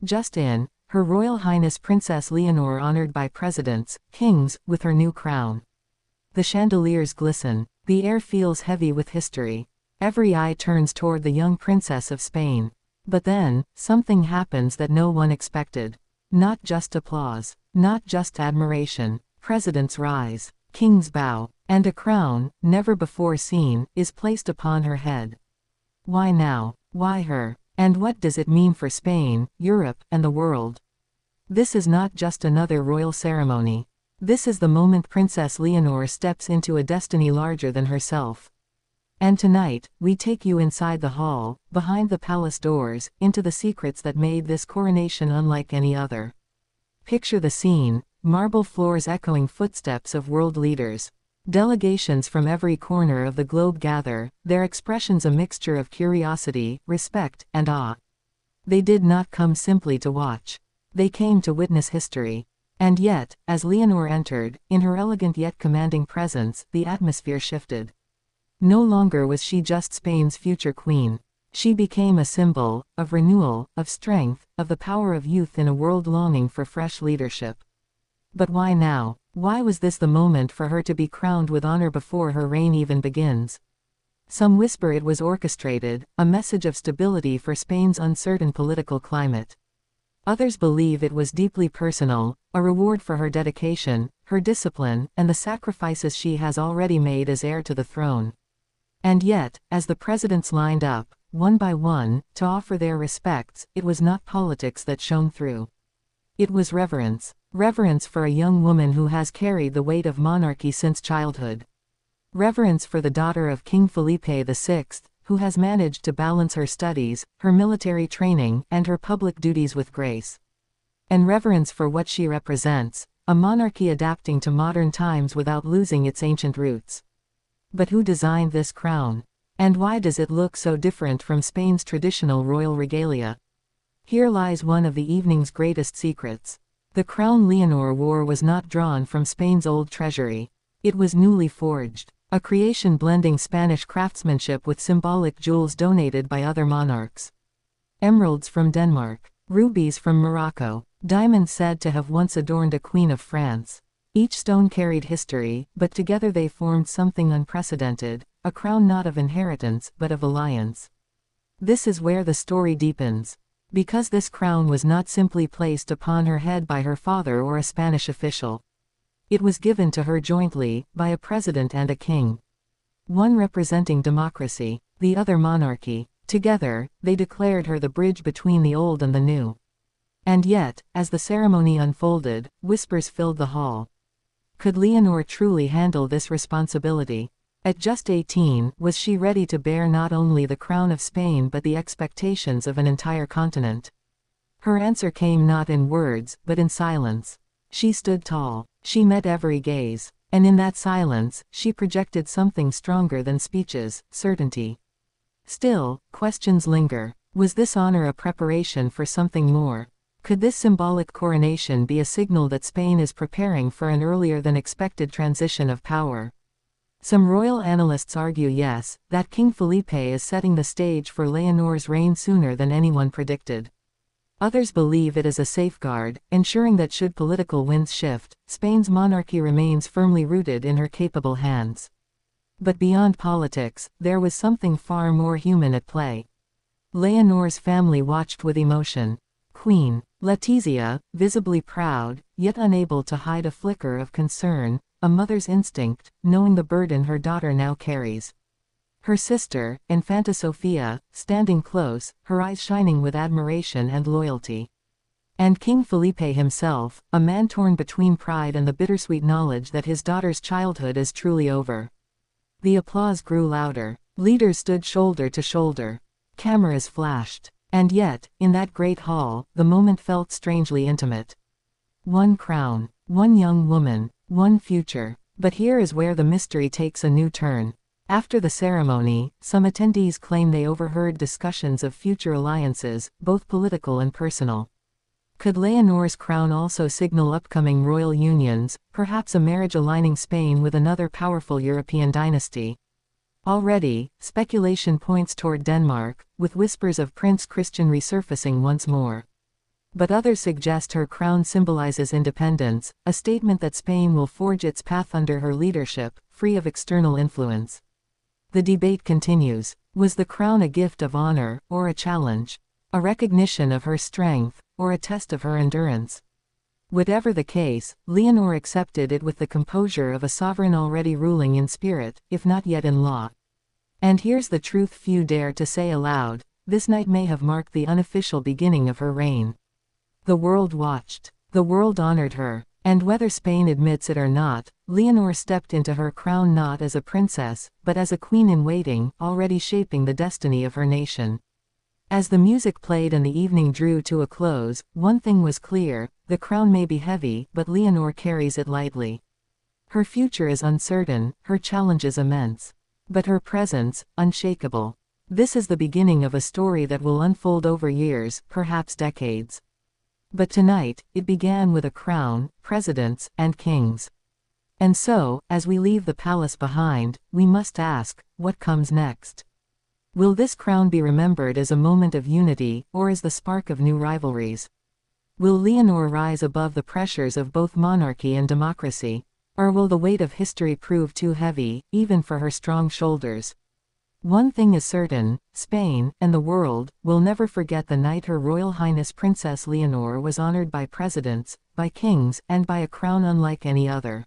Just in, Her Royal Highness Princess Leonor honored by presidents, kings, with her new crown. The chandeliers glisten. The air feels heavy with history. Every eye turns toward the young Princess of Spain. But then, something happens that no one expected. Not just applause. Not just admiration. Presidents rise. Kings bow. And a crown, never before seen, is placed upon her head. Why now? Why her? And what does it mean for Spain, Europe, and the world? This is not just another royal ceremony. This is the moment Princess Leonor steps into a destiny larger than herself. And tonight, we take you inside the hall, behind the palace doors, into the secrets that made this coronation unlike any other. Picture the scene, marble floors echoing footsteps of world leaders. Delegations from every corner of the globe gather, their expressions a mixture of curiosity, respect, and awe. They did not come simply to watch. They came to witness history. And yet, as Leonor entered, in her elegant yet commanding presence, the atmosphere shifted. No longer was she just Spain's future queen. She became a symbol, of renewal, of strength, of the power of youth in a world longing for fresh leadership. But why now? Why was this the moment for her to be crowned with honor before her reign even begins? Some whisper it was orchestrated, a message of stability for Spain's uncertain political climate. Others believe it was deeply personal, a reward for her dedication, her discipline, and the sacrifices she has already made as heir to the throne. And yet, as the presidents lined up, one by one, to offer their respects, it was not politics that shone through. It was reverence. Reverence for a young woman who has carried the weight of monarchy since childhood. Reverence for the daughter of King Felipe VI, who has managed to balance her studies, her military training, and her public duties with grace. And reverence for what she represents, a monarchy adapting to modern times without losing its ancient roots. But who designed this crown? And why does it look so different from Spain's traditional royal regalia? Here lies one of the evening's greatest secrets. The crown Leonor wore was not drawn from Spain's old treasury. It was newly forged, a creation blending Spanish craftsmanship with symbolic jewels donated by other monarchs. Emeralds from Denmark, rubies from Morocco, diamonds said to have once adorned a queen of France. Each stone carried history, but together they formed something unprecedented, a crown not of inheritance but of alliance. This is where the story deepens. Because this crown was not simply placed upon her head by her father or a Spanish official. It was given to her jointly, by a president and a king. One representing democracy, the other monarchy. Together, they declared her the bridge between the old and the new. And yet, as the ceremony unfolded, whispers filled the hall. Could Leonor truly handle this responsibility? At just 18, was she ready to bear not only the crown of Spain but the expectations of an entire continent? Her answer came not in words, but in silence. She stood tall. She met every gaze. And in that silence, she projected something stronger than speeches, certainty. Still, questions linger. Was this honor a preparation for something more? Could this symbolic coronation be a signal that Spain is preparing for an earlier than expected transition of power? Some royal analysts argue yes, that King Felipe is setting the stage for Leonor's reign sooner than anyone predicted. Others believe it is a safeguard, ensuring that should political winds shift, Spain's monarchy remains firmly rooted in her capable hands. But beyond politics, there was something far more human at play. Leonor's family watched with emotion. Queen Letizia, visibly proud, yet unable to hide a flicker of concern, a mother's instinct, knowing the burden her daughter now carries. Her sister, Infanta Sofia, standing close, her eyes shining with admiration and loyalty. And King Felipe himself, a man torn between pride and the bittersweet knowledge that his daughter's childhood is truly over. The applause grew louder. Leaders stood shoulder to shoulder. Cameras flashed. And yet, in that great hall, the moment felt strangely intimate. One crown, one young woman, one future. But here is where the mystery takes a new turn. After the ceremony, some attendees claim they overheard discussions of future alliances, both political and personal. Could Leonor's crown also signal upcoming royal unions, perhaps a marriage aligning Spain with another powerful European dynasty? Already, speculation points toward Denmark, with whispers of Prince Christian resurfacing once more. But others suggest her crown symbolizes independence, a statement that Spain will forge its path under her leadership, free of external influence. The debate continues. Was the crown a gift of honor, or a challenge? A recognition of her strength, or a test of her endurance? Whatever the case, Leonor accepted it with the composure of a sovereign already ruling in spirit, if not yet in law. And here's the truth few dare to say aloud: this night may have marked the unofficial beginning of her reign. The world watched. The world honored her. And whether Spain admits it or not, Leonor stepped into her crown not as a princess, but as a queen in waiting, already shaping the destiny of her nation. As the music played and the evening drew to a close, one thing was clear: the crown may be heavy, but Leonor carries it lightly. Her future is uncertain, her challenges immense. But her presence, unshakable. This is the beginning of a story that will unfold over years, perhaps decades. But tonight, it began with a crown, presidents, and kings. And so, as we leave the palace behind, we must ask, what comes next? Will this crown be remembered as a moment of unity, or as the spark of new rivalries? Will Leonor rise above the pressures of both monarchy and democracy? Or will the weight of history prove too heavy, even for her strong shoulders? One thing is certain: Spain, and the world, will never forget the night Her Royal Highness Princess Leonor was honored by presidents, by kings, and by a crown unlike any other.